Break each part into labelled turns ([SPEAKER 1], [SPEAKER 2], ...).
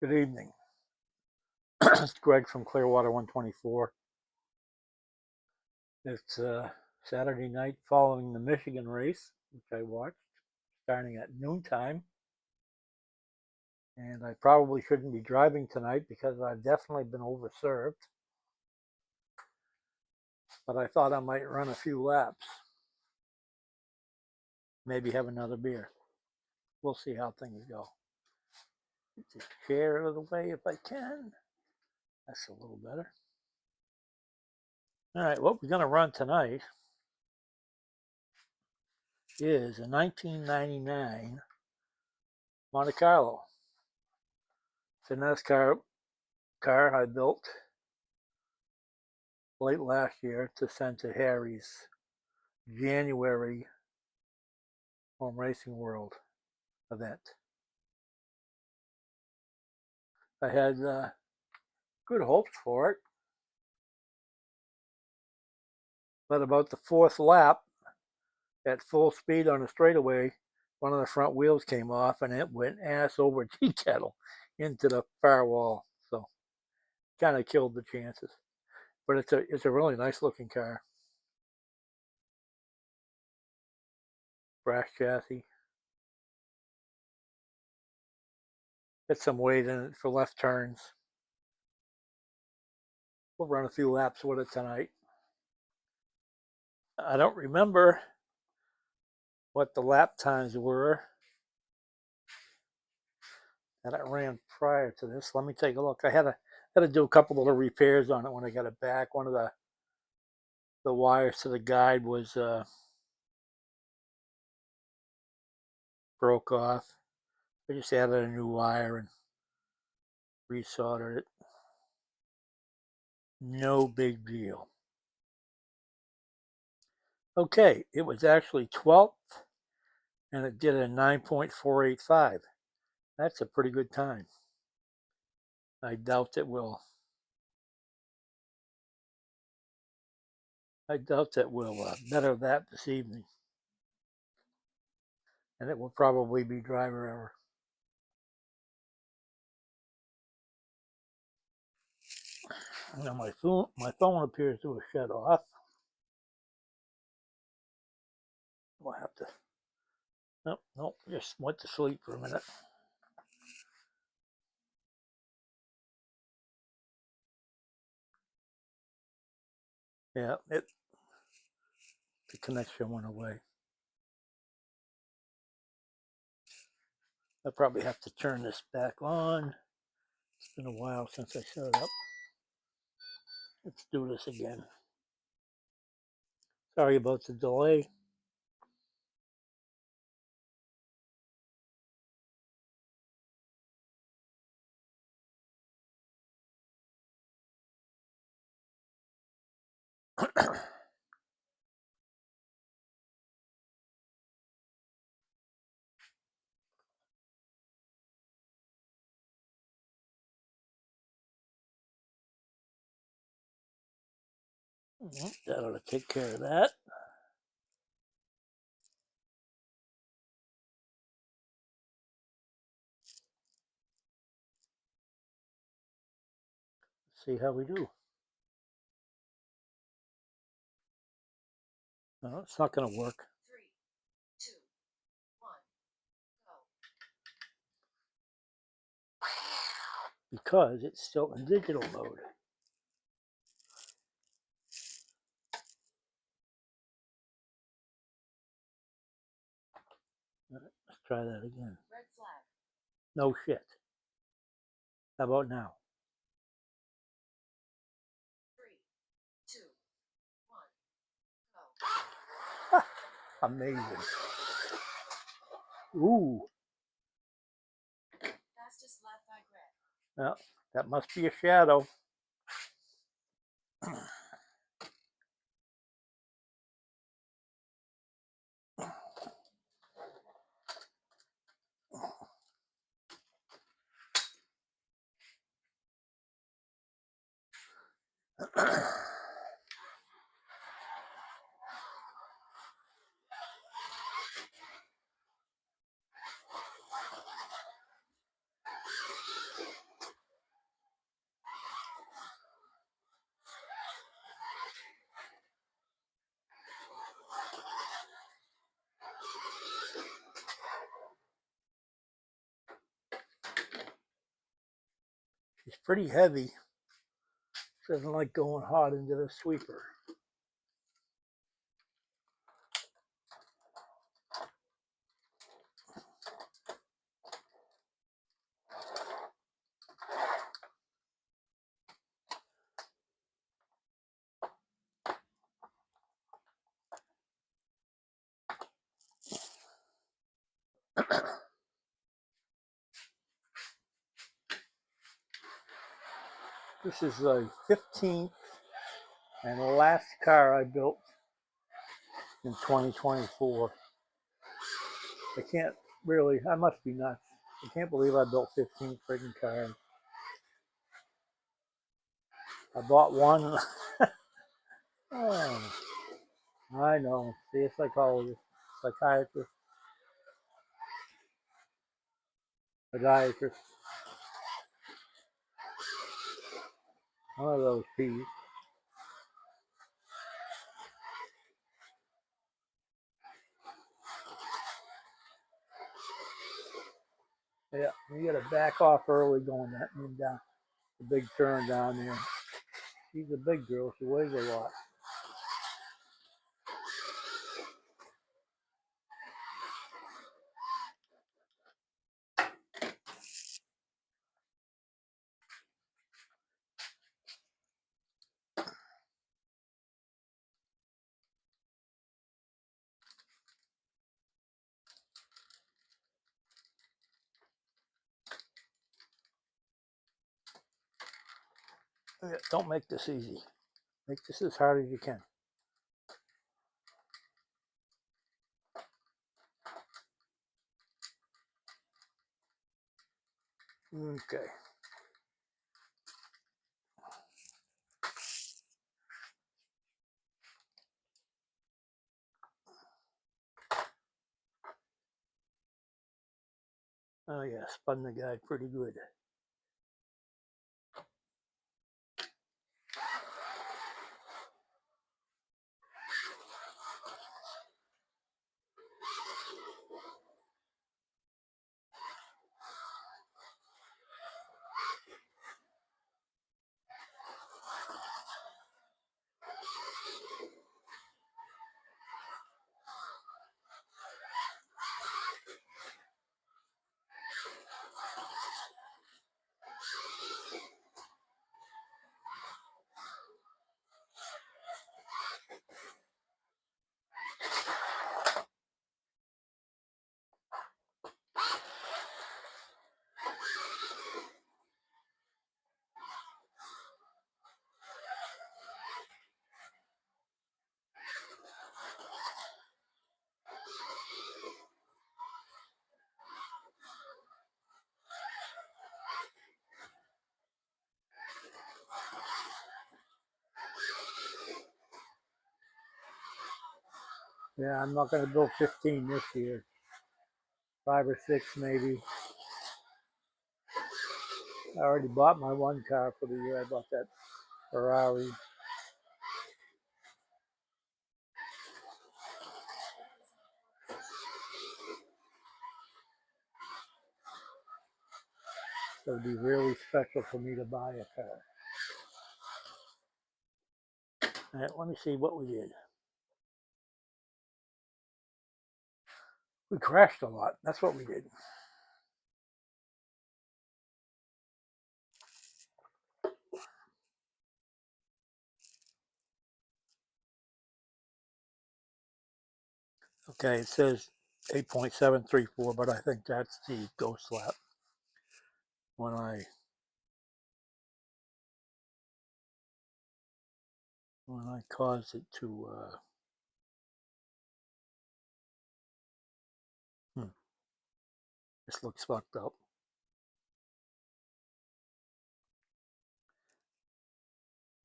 [SPEAKER 1] Good evening. It's Greg from Clearwater 124. It's Saturday night following the Michigan race, which I watched, starting at noontime. And I probably shouldn't be driving tonight because I've definitely been overserved. But I thought I might run a few laps, maybe have another beer. We'll see how things go. Get this chair out of the way if I can. That's a little better. All right, what we're going to run tonight is a 1999 Monte Carlo. It's a NASCAR car I built late last year to send to Harry's January Home Racing World event. I had good hopes for it, but about the fourth lap, at full speed on the straightaway, one of the front wheels came off and it went ass over tea kettle into the far wall. So kind of killed the chances. But it's a really nice looking car. Brass chassis. Get some weight in it for left turns. We'll run a few laps with it tonight. I don't remember what the lap times were that I ran prior to this. Let me take a look. I had to do a couple little repairs on it when I got it back. One of the wires to the guide was broke off. I just added a new wire and resoldered it. No big deal. Okay, it was actually 12th and it did a 9.485. That's a pretty good time. I doubt it will. Better that this evening. And it will probably be driver error. Now my phone appears to have shut off. We'll have to. Nope, just went to sleep for a minute. Yeah, the connection went away. I probably have to turn this back on. It's been a while since I set it up. Let's do this again. Sorry about the delay. That ought to take care of that. See how we do. No, it's not going to work.
[SPEAKER 2] 3, 2, 1, go.
[SPEAKER 1] Because it's still in digital mode. Let's try that again.
[SPEAKER 2] Red flag.
[SPEAKER 1] No shit. How about now?
[SPEAKER 2] 3, 2, 1, go.
[SPEAKER 1] Amazing. Ooh.
[SPEAKER 2] Fastest lap by Greg.
[SPEAKER 1] Well, that must be a shadow. She's pretty heavy. She doesn't like going hard into the sweeper. This is the 15th and last car I built in 2024. I can't really, I must be nuts. I can't believe I built 15 friggin' cars. I bought one. Oh, I know. See a psychologist, psychiatrist, podiatrist. One of those P's. Yeah, you gotta back off early going that down the big turn down there. She's a big girl. She weighs a lot. Yeah, don't make this easy. Make this as hard as you can. Okay. Oh yeah, spun the guy pretty good. Yeah, I'm not gonna build 15 this year. 5 or 6 maybe. I already bought my one car for the year. I bought that Ferrari. So it'd be really special for me to buy a car. All right, let me see what we did. We crashed a lot. That's what we did. Okay, it says 8.734, but I think that's the ghost lap. When I caused it to this looks fucked up.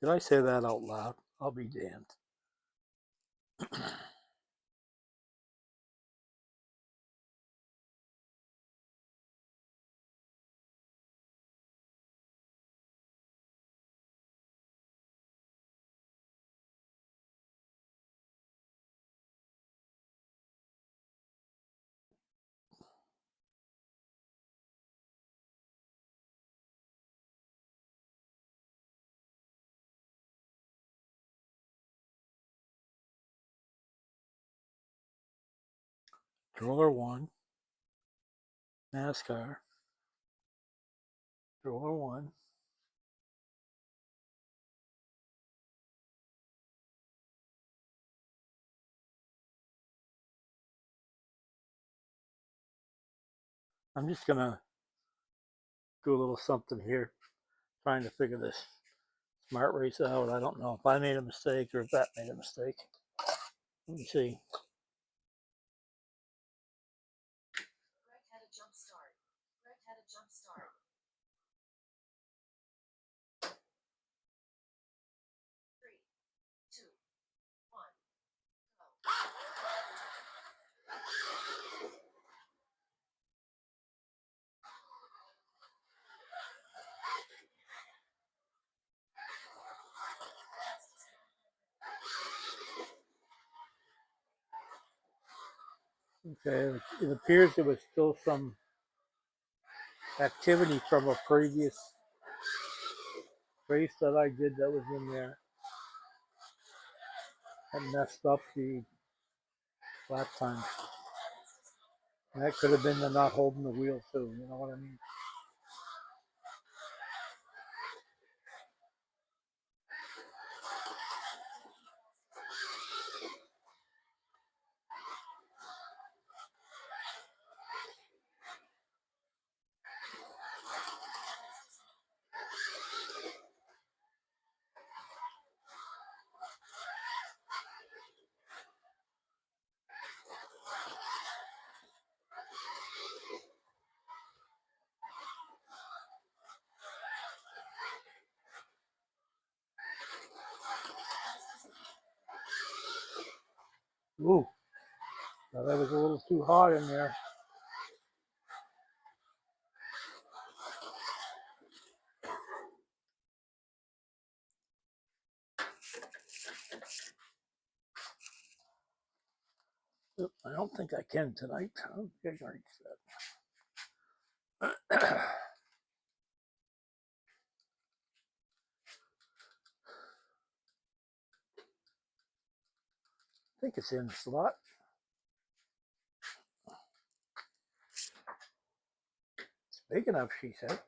[SPEAKER 1] Did I say that out loud? I'll be damned. Stroller 1, NASCAR, Stroller 1. I'm just gonna do a little something here, trying to figure this smart race out. I don't know if I made a mistake or if that made a mistake. Let me see.
[SPEAKER 2] Greg had a jump start. Greg had a jump start. 3, 2, 1, go.
[SPEAKER 1] Okay, it appears there was still some activity from a previous race that I did that was in there that messed up the lap time. And that could have been the not holding the wheel too, you know what I mean? Ooh, now that was a little too hot in there. I don't think I can tonight. I don't think I can reach that. I think it's in the slot. It's big enough, she said.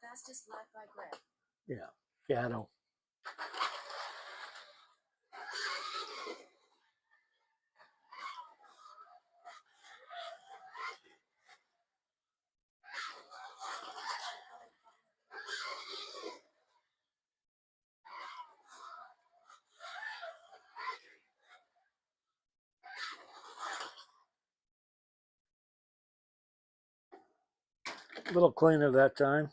[SPEAKER 2] Fastest lap by Greg.
[SPEAKER 1] Yeah, shadow. A little cleaner that time.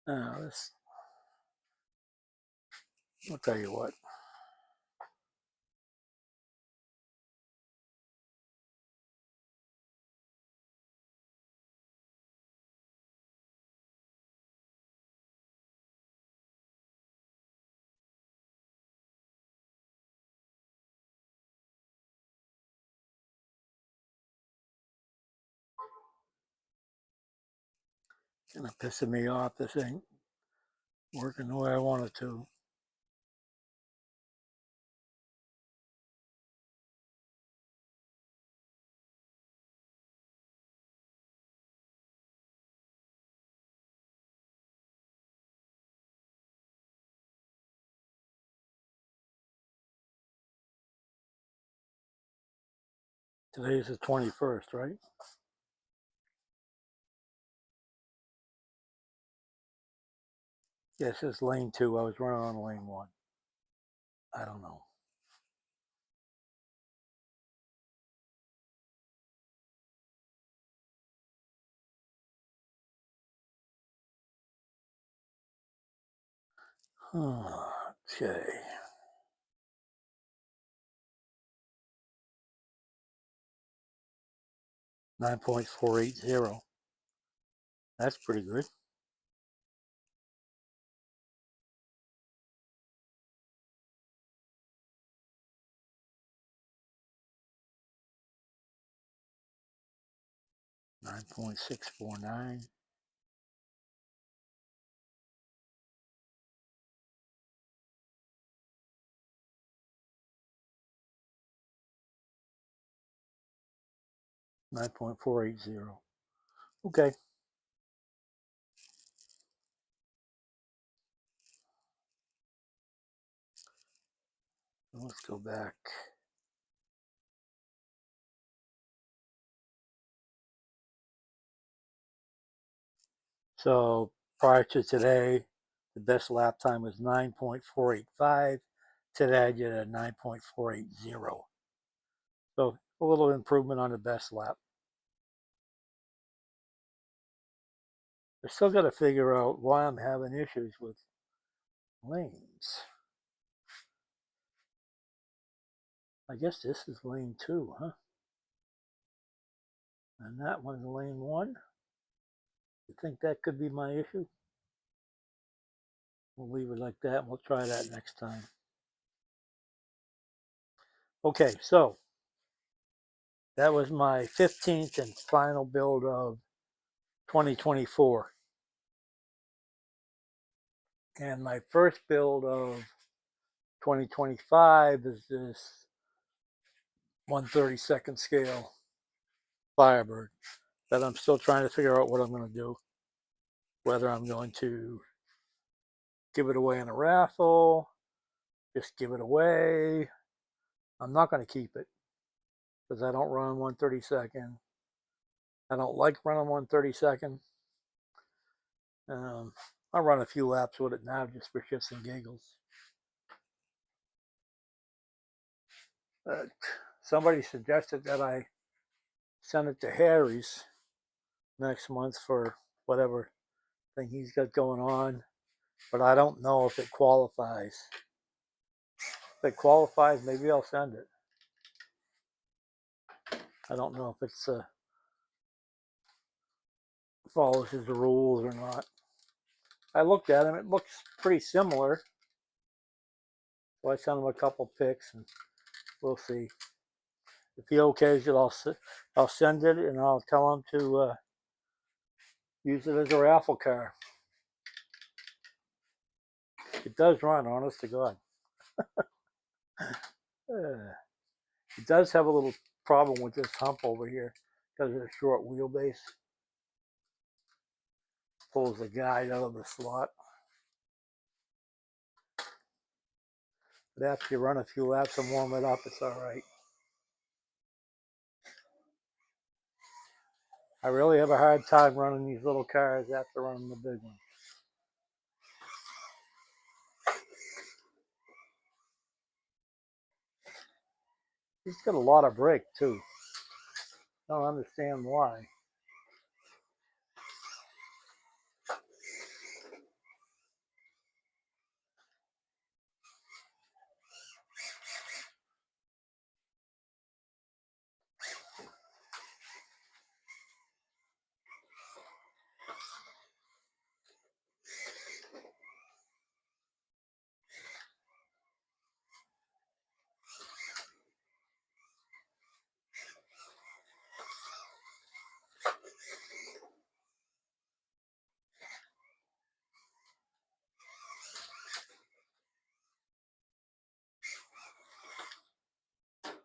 [SPEAKER 1] This, I'll tell you what. Kind of pissing me off. This ain't working the way I want it to. Today's the 21st, right? Yes, it's lane 2. I was running on lane 1. I don't know. Okay. .480. That's pretty good. .649. .480. Okay. Let's go back. So prior to today, the best lap time was 9.485. Today I did a 9.480. So a little improvement on the best lap. I still got to figure out why I'm having issues with lanes. I guess this is lane 2, huh? And that one's lane 1. You think that could be my issue? We'll leave it like that and we'll try that next time. Okay, so that was my 15th and final build of 2024. And my first build of 2025 is this 1/32 scale Firebird that I'm still trying to figure out what I'm going to do. Whether I'm going to give it away in a raffle, just give it away. I'm not going to keep it because I don't run 1/32. I don't like running 1/32. I run a few laps with it now just for shits and giggles. Somebody suggested that I send it to Harry's next month for whatever thing he's got going on, but I don't know if it qualifies. If it qualifies, maybe I'll send it. I don't know if it's follows his rules or not. I looked at him; it looks pretty similar. So I sent him a couple pics, and we'll see. If he okays it, I'll send it, and I'll tell him to use it as a raffle car. It does run, honest to God. It does have a little problem with this hump over here because of the short wheelbase. Pulls the guide out of the slot. But after you run a few laps and warm it up, it's all right. I really have a hard time running these little cars after running the big one. He's got a lot of brake too. I don't understand why.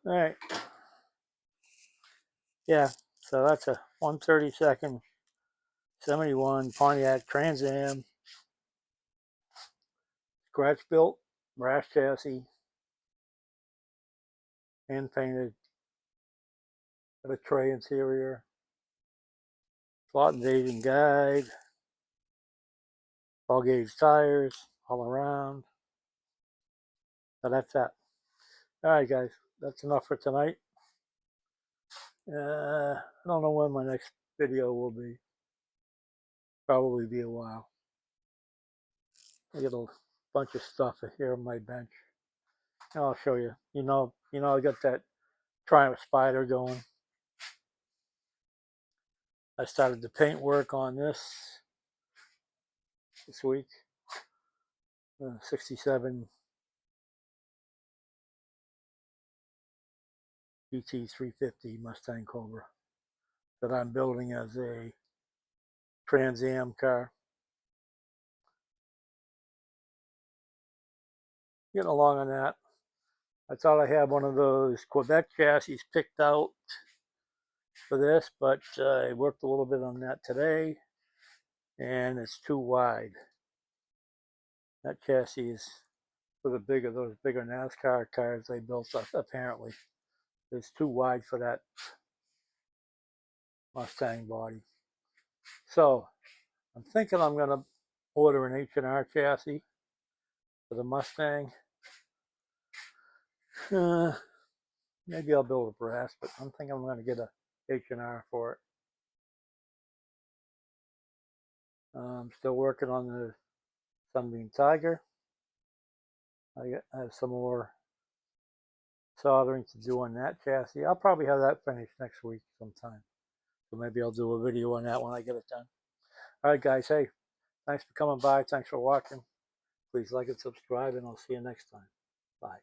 [SPEAKER 1] All right. Yeah, so that's a 1/32 71 Pontiac Trans Am, scratch built, brass chassis, hand painted, Got a tray interior. Slot invasion guide. All gauge tires all around. So that's that. All right, guys. That's enough for tonight. I don't know when my next video will be. Probably be a while. I got a bunch of stuff here on my bench. I'll show you. I got that Triumph Spider going. I started the paint work on this week. 67 GT350 Mustang Cobra that I'm building as a Trans Am car. Getting along on that. I thought I had one of those Quebec chassis picked out for this, but I worked a little bit on that today, and it's too wide. That chassis is for those bigger NASCAR cars they built up, apparently. It's too wide for that Mustang body. So I'm thinking I'm going to order an H&R chassis for the Mustang. Maybe I'll build a brass, but I'm thinking I'm going to get a H&R for it. I'm still working on the Sunbeam Tiger. I have some more soldering to do on that chassis. I'll probably have that finished next week sometime. So maybe I'll do a video on that when I get it done. All right, guys. Hey, thanks for coming by. Thanks for watching. Please like and subscribe, and I'll see you next time. Bye.